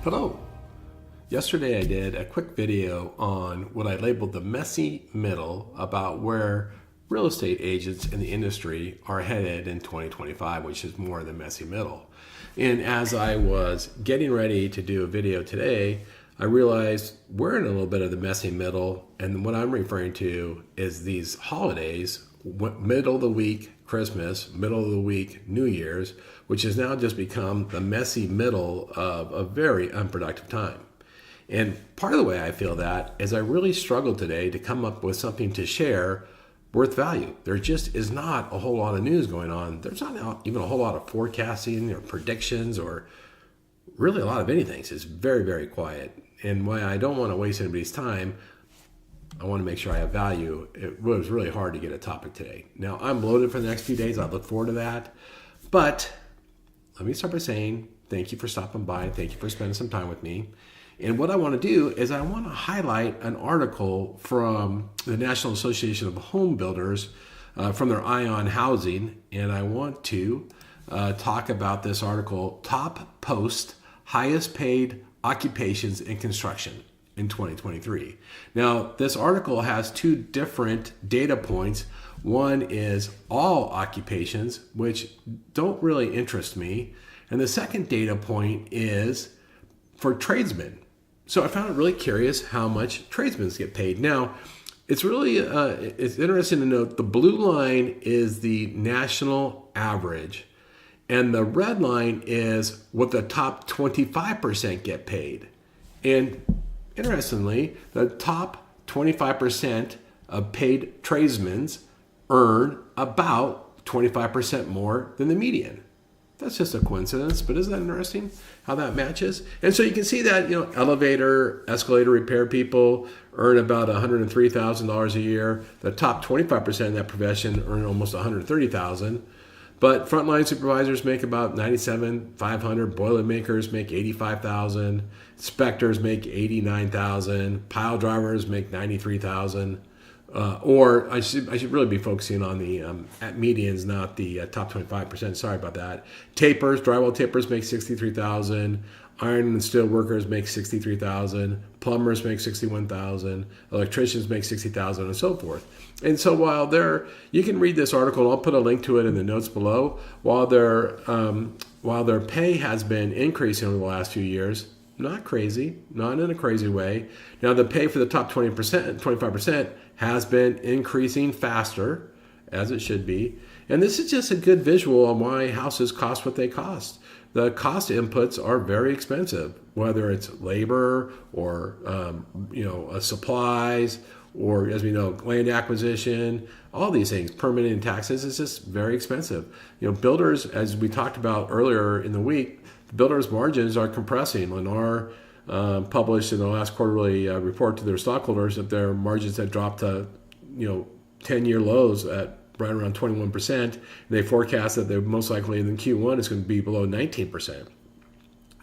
Hello. Yesterday I did a quick video on what I labeled the messy middle about where real estate agents in the industry are headed in 2025, which is more the messy middle. And as I was getting ready to do a video today, I realized we're in a little bit of the messy middle, and what I'm referring to is these holidays, middle of the week Christmas, middle of the week New Year's, which has now just become the messy middle of a very unproductive time. And part of the way I feel that is I really struggled today to come up with something to share worth value. There just is not a whole lot of news going on. There's not even a whole lot of forecasting or predictions or really a lot of anything. It's very, very quiet. And why I don't want to waste anybody's time, I want to make sure I have value. It was really hard to get a topic today. Now, I'm loaded for the next few days. I look forward to that. But let me start by saying thank you for stopping by. Thank you for spending some time with me. And what I want to do is I want to highlight an article from the National Association of Home Builders from their Eye on Housing. And I want to talk about this article, Top Post Highest Paid Occupations in Construction in 2023. Now, this article has two different data points. One is all occupations, which don't really interest me. And the second data point is for tradesmen. So I found it really curious how much tradesmen get paid. Now, it's really it's interesting to note the blue line is the national average, and the red line is what the top 25% get paid. And interestingly, the top 25% of paid tradesmen earn about 25% more than the median. That's just a coincidence, but isn't that interesting how that matches? And so you can see that, elevator, escalator repair people earn about $103,000 a year. The top 25% in that profession earn almost $130,000. But frontline supervisors make about $97,500. Boilermakers make $85,000. Inspectors make $89,000. Pile drivers make $93,000. Or I should really be focusing on the at medians, not the top 25%. Sorry about that. Tapers, drywall tapers make $63,000. Iron and steel workers make $63,000. Plumbers make $61,000. Electricians make $60,000, and so forth. And so while you can read this article, and I'll put a link to it in the notes below. While their pay has been increasing over the last few years, not crazy, not in a crazy way. Now the pay for the top 20%, 25% has been increasing faster, as it should be. And this is just a good visual on why houses cost what they cost. The cost inputs are very expensive, whether it's labor or supplies, or, as we know, land acquisition, all these things, permitting and taxes, is just very expensive. Builders, as we talked about earlier in the week, the builders' margins are compressing. Lennar published in the last quarterly report to their stockholders that their margins had dropped to 10-year lows at right around 21%. And they forecast that they're most likely in Q1 it's going to be below 19%.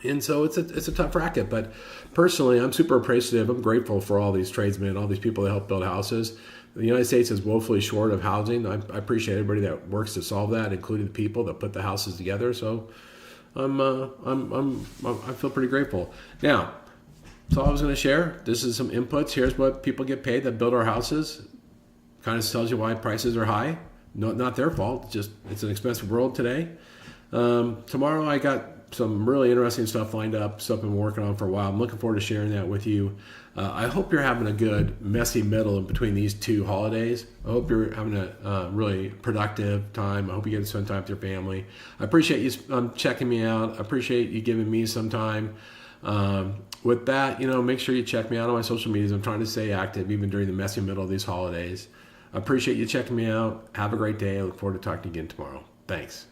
And so it's a tough racket. But personally, I'm super appreciative. I'm grateful for all these tradesmen, all these people that help build houses. The United States is woefully short of housing. I appreciate everybody that works to solve that, including the people that put the houses together. So I feel pretty grateful. Now, that's all I was going to share. This is some inputs. Here's what people get paid that build our houses. Kind of tells you why prices are high. No, not their fault. It's an expensive world today. Tomorrow I got some really interesting stuff lined up, stuff I've been working on for a while. I'm looking forward to sharing that with you. I hope you're having a good messy middle in between these two holidays. I hope you're having a really productive time. I hope you get to spend time with your family. I appreciate you checking me out. I appreciate you giving me some time. With that, make sure you check me out on my social medias. I'm trying to stay active even during the messy middle of these holidays. I appreciate you checking me out. Have a great day. I look forward to talking to you again tomorrow. Thanks.